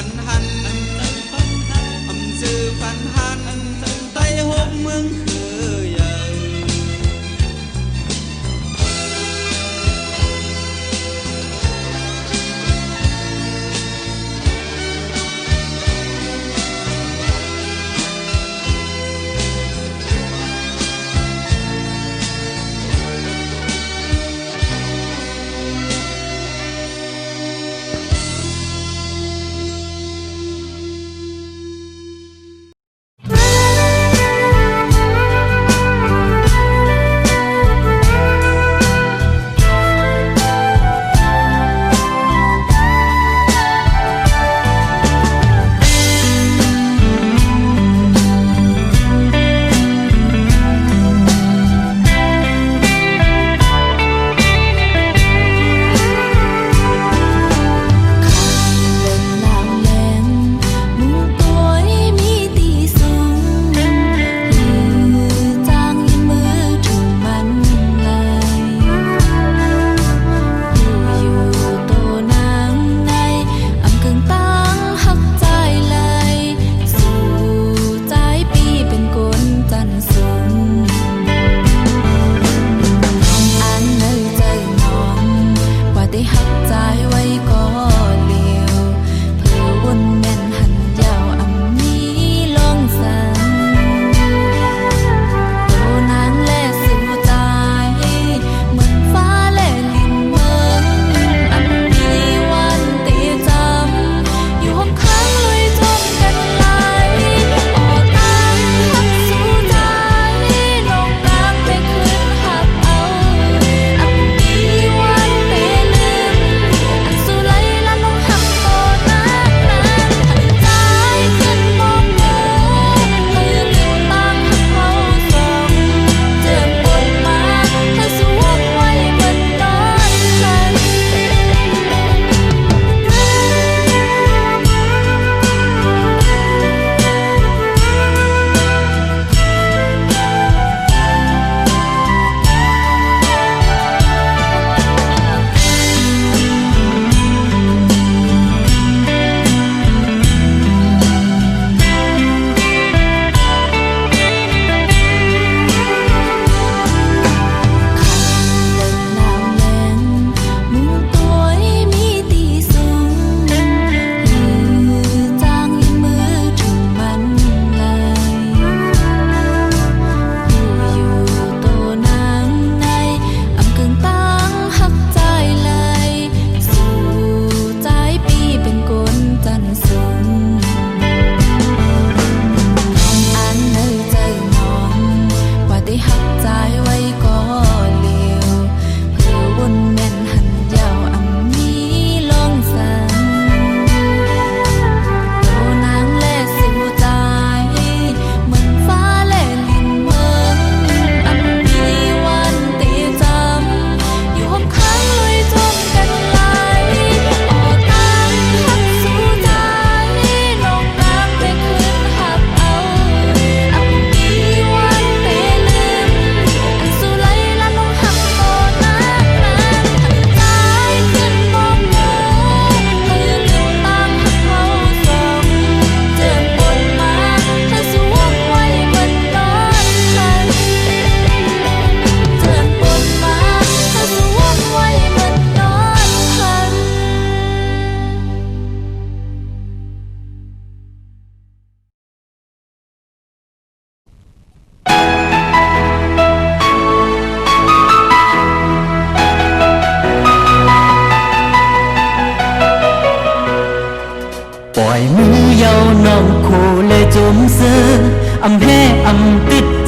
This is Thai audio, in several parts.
phần hăn dư phần hăn tay hôm mừng khơi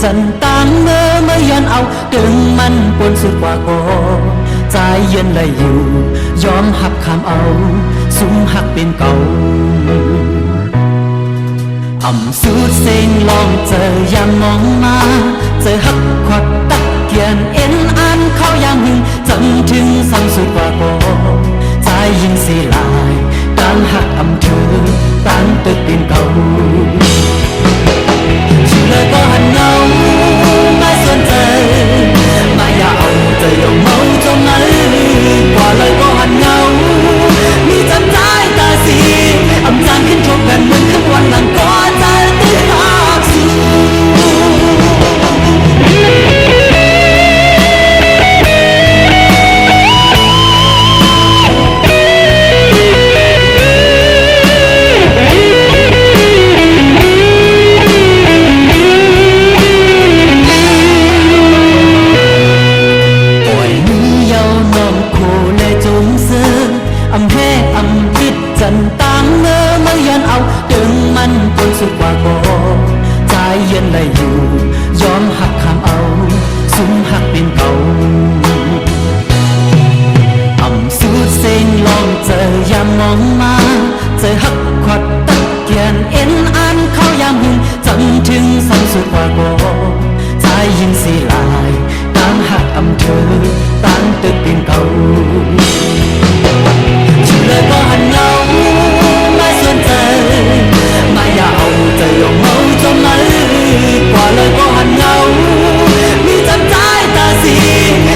dần tan mơ mới yon ao từngมันปนสุดกว่าก่อใจเย็นและอยู่ยอมหักคำเอาสุมหักเป็นเก่าสุดเสียงลองเจอยามมองมาเจอหักควักตักเกียนเอ็นอันเขายังหึงจนถึงสั่งสุดกว่าก่อใจยิ่งเสียลายการหักเธอตั้งตึกเป็นเก่าชื่อเลยก็หันเงาไม่สนใจไม่อยากเอาเธอยอมเมาจงนั้นกว่าเลยก็หันเงามีจำใจตาสีจัง สุดกว่าก็ใจเย็นเลยอยู่ยอมหักคำเอาสุมหักเป็นเก่าอำสูดเซ็งลองเจอยามมองมาเจอหักขวัดตักเกียนเอ็นอันเข้ายามหึงจำถึงสังสุดกว่าก็ใจยิ่งสีลายต่างหักอำเธอต่างตึกเป็นเก่าชื่อเลยก็หันเงาไม่สนใจไม่อยากเอาใจยองเมาจนไหนกว่าเลยก็หันเงามีจำใจตาสี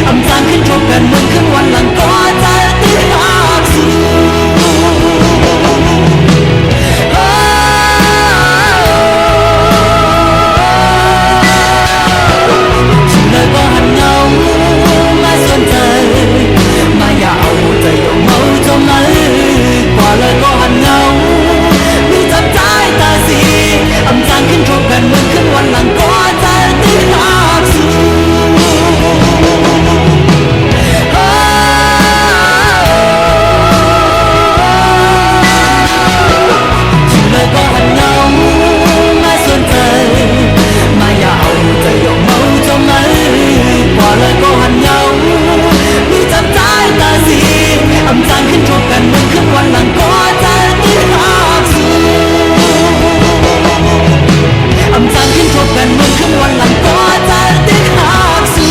อำจางขึ้นทบกันเหมือนขึ้นวันหลังก็ใจตื้อหักสูชื่อเลยก็หันเงาไม่สนใจไม่อยากเอาใจยองเมาจนไหนกว่าเลยก็หันเงามีจำใจตาสีอำจางขึ้นทบกันเหมือนขึ้นวันหลังก็ใจตื้อหักสูชื่อเลยก็หันเงาไม่สนใจไม่อยากเอาใจยองเมาจนไหนกว่าเลยก็หันเงามีจำใจตาสีอำจางขึ้นทบกันเหมือนขึ้นวันหลังก็ใจตื้อหักสูอำจางขึ้นทบกันเหมือนขึ้นวันหลังก็ใจตื้อหักสู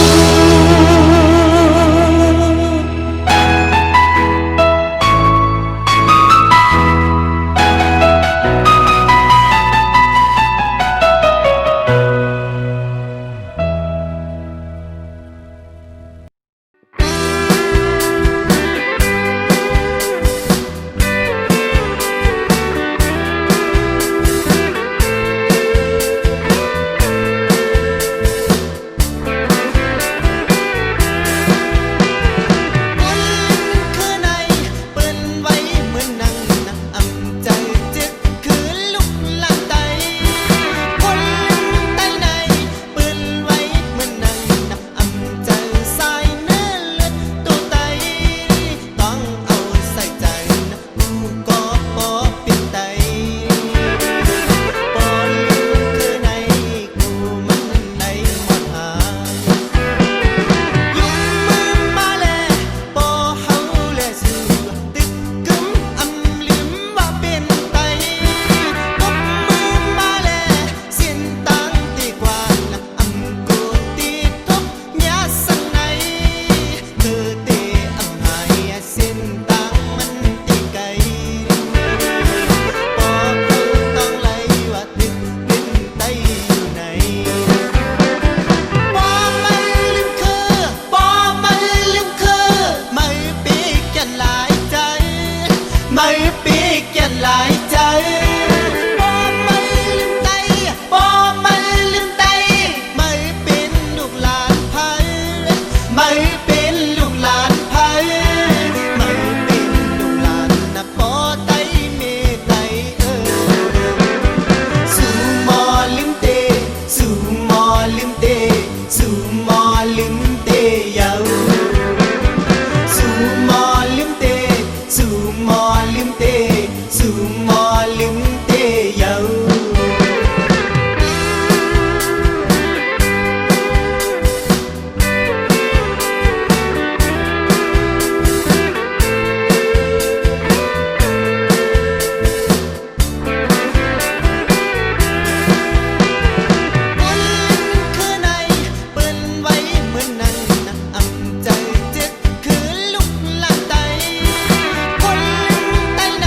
ใจเจ็บคือลุกลานใจคนใต้ใน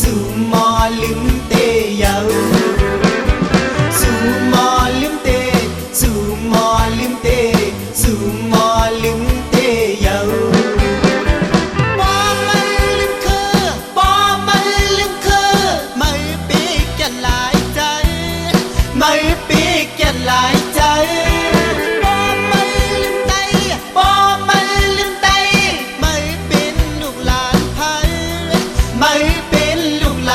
สู่มอลืมเตเยาสู่มอลืมเตสู่มอลืมเตสู่มอลืมเตเยาบ่มันลืมคือบ่มันลืมคือไม่ปีกกันหลายใจไม่ปีกกันหลายใจบ่มันลืมไตบ่มันลืมไตไม่เป็นลูกหลานไผไม่เป็นลูกหล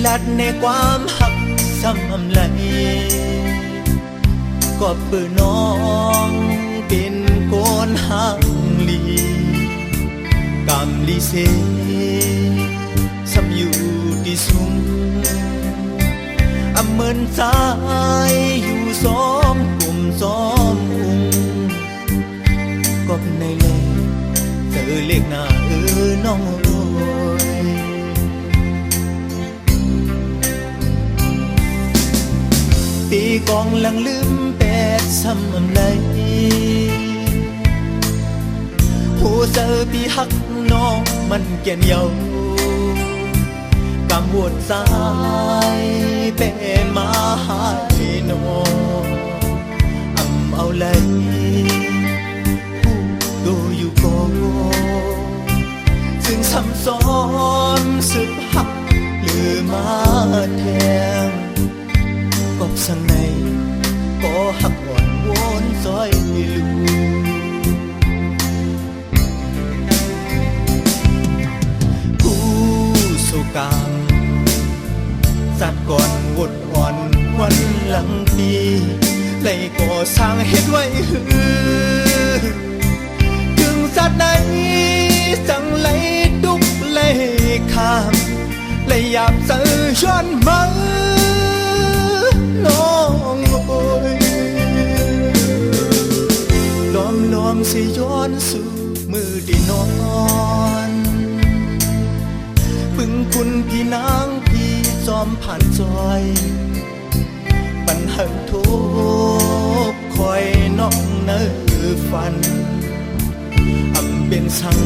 ลัดในความหักซ้ำไหลก็เปื้อน้องเป็นโกนห่างลีกำลีเซซ้ำอยู่ที่สูงเหมือนสายอยู่ซ้อมกลุ่มซ้อมอุ้งก็ในเล่เธอเรียกหน้าน้องโอยตีกองหลังลืมแปดซ้ำไหลผู้เจอพี่ฮักน้องมันแก่นเยากำวดสายเป้มาหายโนเอาเลยผู้ดูอยู่โกซึ่งซ้ำซ้อนสึกหักหรือมาแทงก็สังในก็หักอ่อนวนซอยลูผู้สุกามสัตว์ก่อนวดอ่อนวันหลังปีเลยก่อสร้างเหตุไว้หือถึงสัตว์ไหนสั่งไหลดุกเลยข้ามเลยหยาบเสือย้อนมาน้องโอยล้อมสิย้อนสู่มือที่นอนพึ่งคุณพี่นางพี่จอมผ่านจอยปัญหาทุกคอยน้องเนื้อฟันเป็นสัง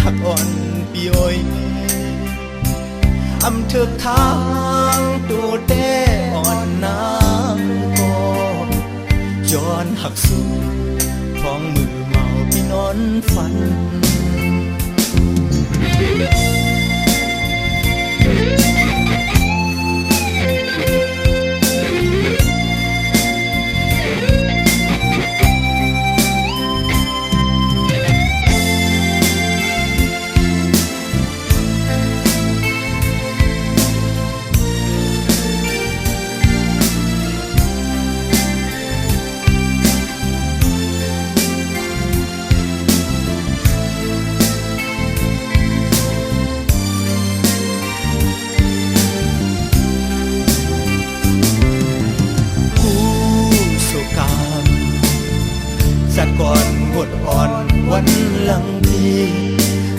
หักอ่อนปีโอยเถิกทางตูเต้อ่อนน้ำก็ย้อนหักสู่ของมือเมาพี่นอนฝันก่อนหดอ่อนวันหลังพี่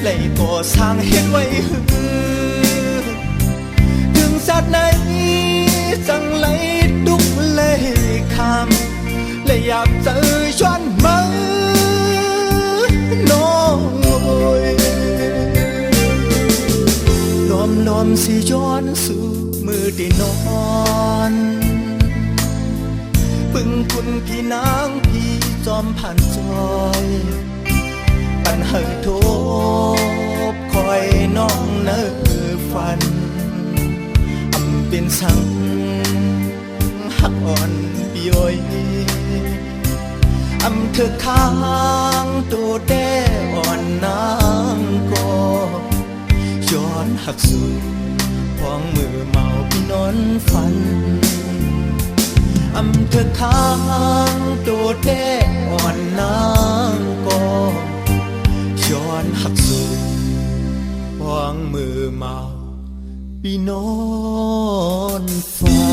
เลยก่อสร้างเหตุไว้หือถึงสัตว์ไหนสั่งไหลดุกเลยข้ามเลยอยากเจอย้อนมาน้องโอยล้อมสิย้อนสู่มือที่นอนพึ่งคุณพี่นางพี่จอมผ่านจอยปัญหาทุบคอยน้องเนื้อฟันเป็นสังหักอ่อนปีโอยเธอข้างตัวแด้อ่อนน้ำก็ย้อนหักสู่พองมือเมาพี่นอนฝันเธอข้างตัวแด้อ่อนน้ำก็ย้อนหักสู่วางมือเมาพี่นอนฝัน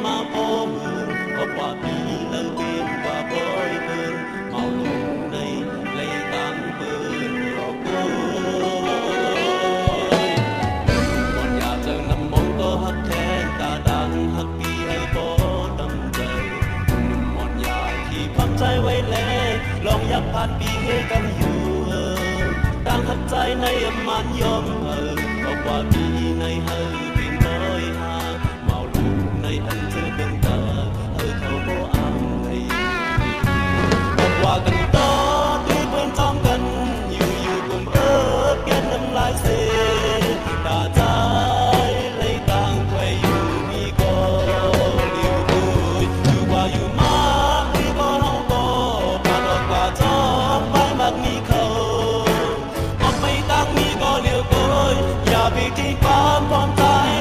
mà vô mưa có qua bi lơ bên qua bối mưa màu lùng này lấy tăng mưa rõ cô một nhà chờ nằm mong có hát thế ta đang hát bi hay bó đâm trời một nhà khiพักใจไว้แล้วลองอยากผ่านปีให้กันอยู่ตั้งหักใจในอมันยอมก็กว่าปีในเฮอเป็นน้อยหาเมาลูกในอันเธอเป็นตาเขาบ่อ้างให้บอกว่ากันต่อที่เพื่อนจ้องกันอยู่กุมแก้น้ำลายเสตาใจเลยต่างใครอยู่มีก็เดียวดูอยู่ว่าอยู่มาที่บ่เฮาก็ปาดอกว่าจอไปมักมีเขาออกไปตั้งมีก็เลี้ยวโกยอย่าไปที่ความตาย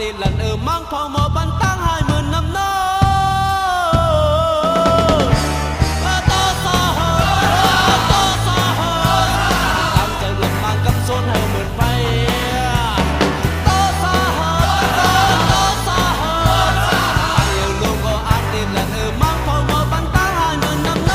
tê lần ở mang thọ mò ban tăng 20 năm nó to xa hơn tăng trời lần mang cắm xôn 20 vay to xa hơn anh yêu luôn có anh tê lần ở mang thọ mò ban tăng 20 năm nó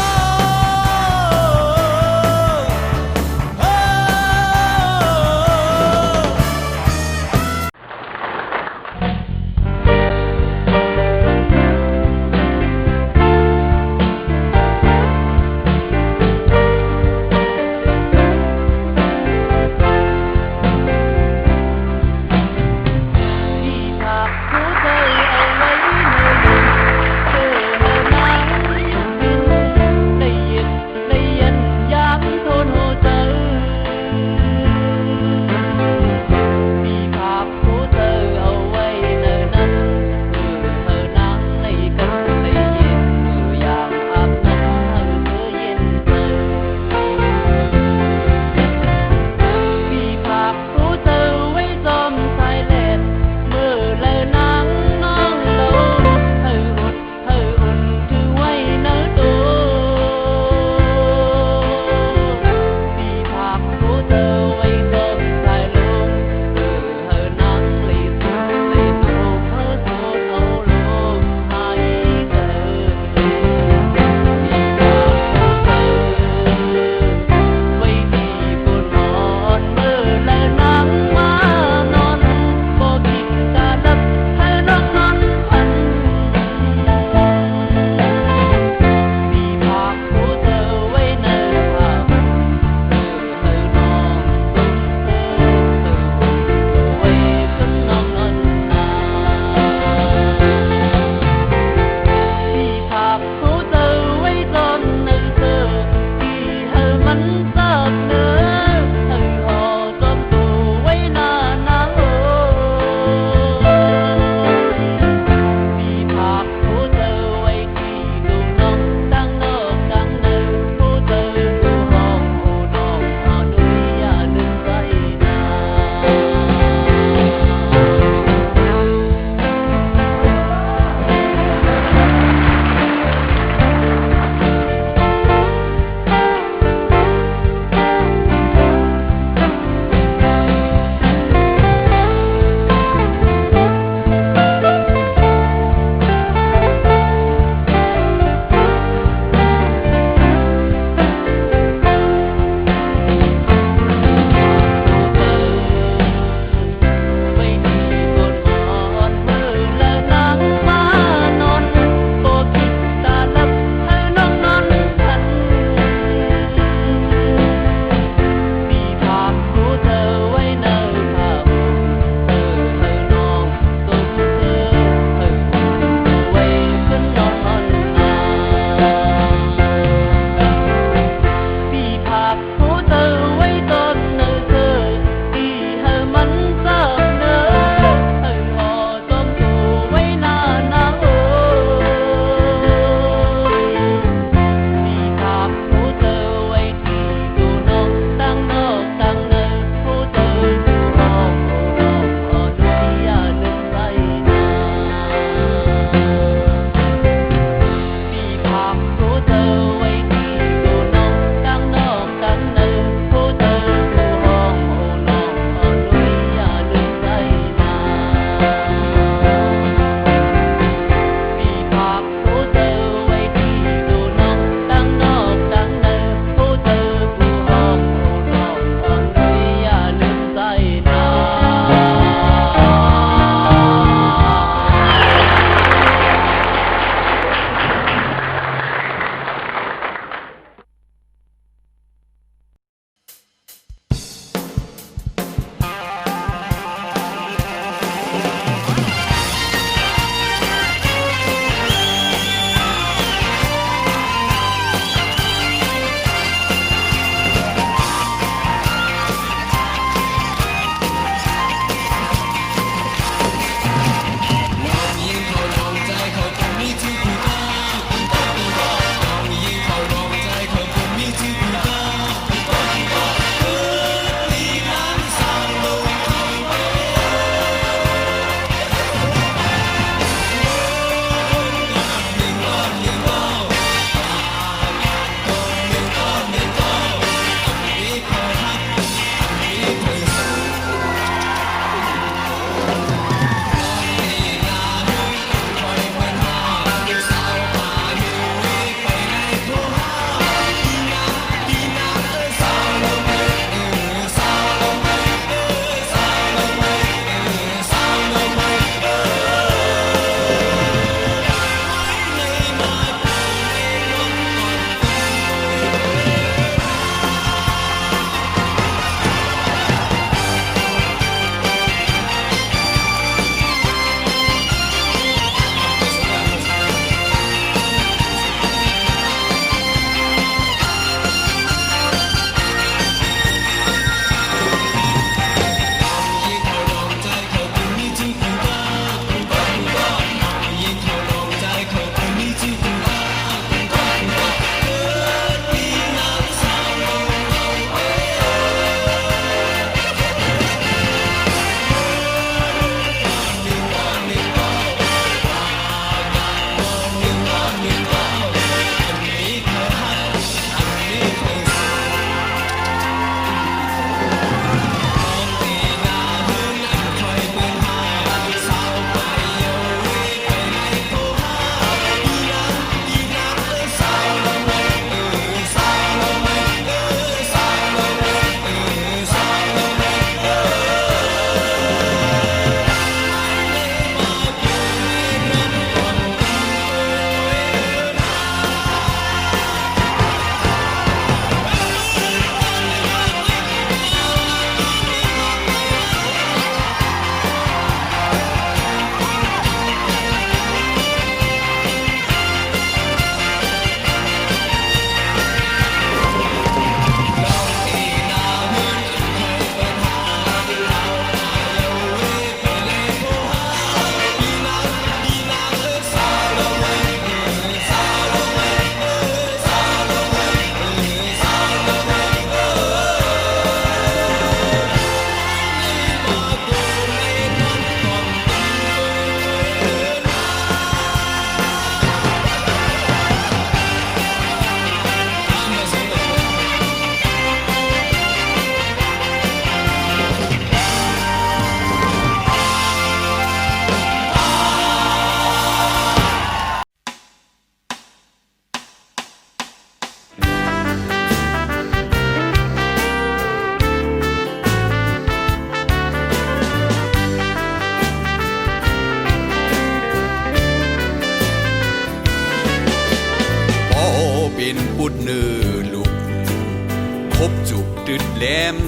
ม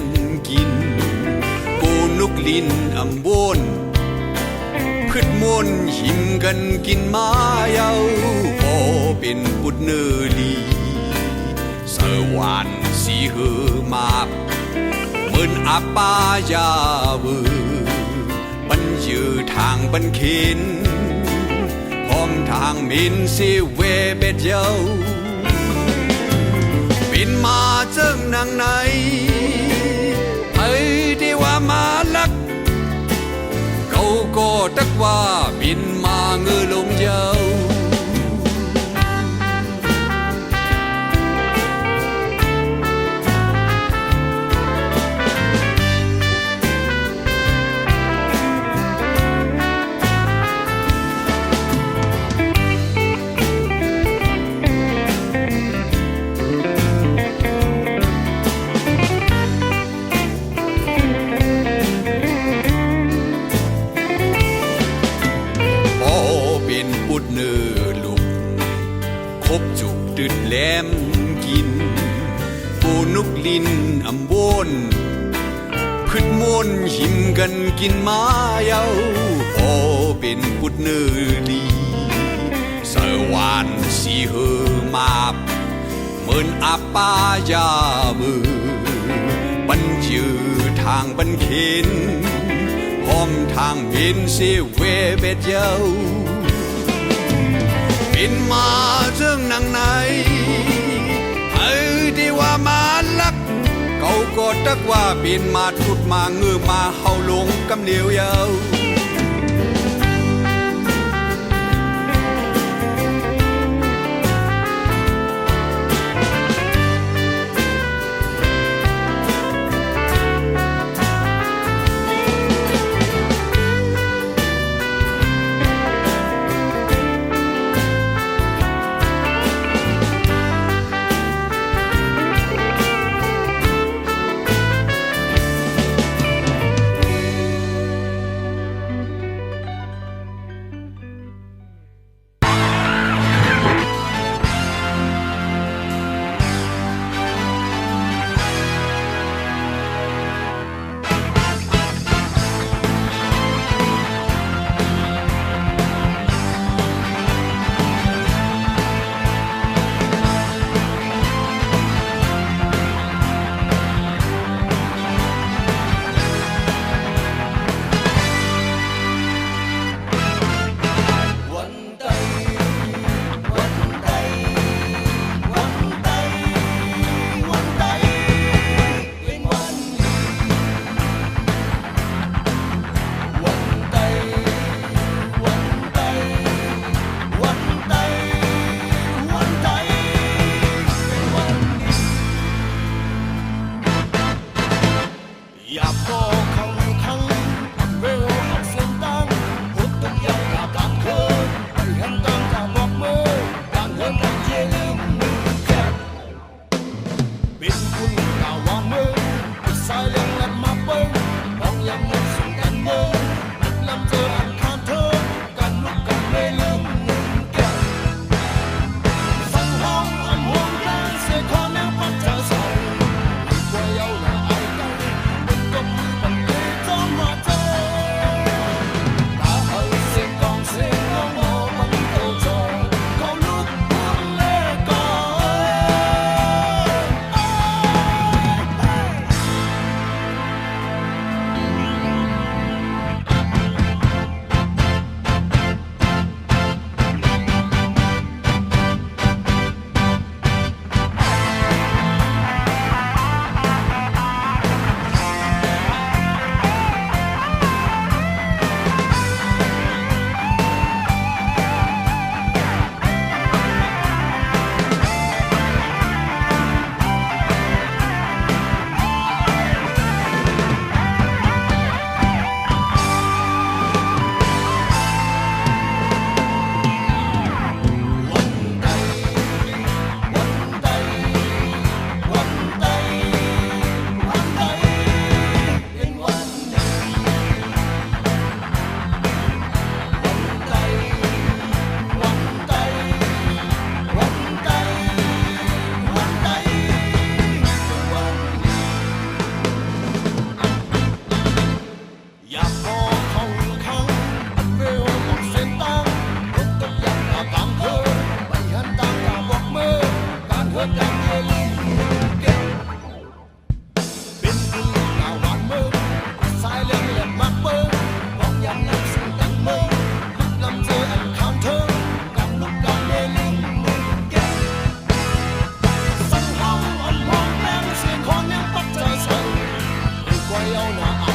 กินกูนุกลินอำวนพืชมนหิมกันกินมาเยาพอเป็นปุดเนลีเสวานสีเหือมากเหมือนอาปายาเวอบันยือทางบันเข็นพร้อมทางมินเสเวเบ็ดเยาบินมาเจิงนางไหนไอ้ที่ว่ามาลักเขาก็ตักว่าบินมาเงือลงเยาเนื้อลุกคบจุกดึดแหลมกินปูนุกลินอำวนพืชมนหิมกันกินมาเยาพอเป็นปุดเนื้อลีเสวานสีเหือมาบเหมือนอาปายามือบันยือทางบันเข็นพร้อมทางเห็นเสเวเบ็ดเยาบินมาเจิงนางไหนไอ้ที่ว่ามาลักเขาก็ตักว่าบินมาทุดมาเงือมาเฮาลงกำเหลียวยาว อยเอาหน้า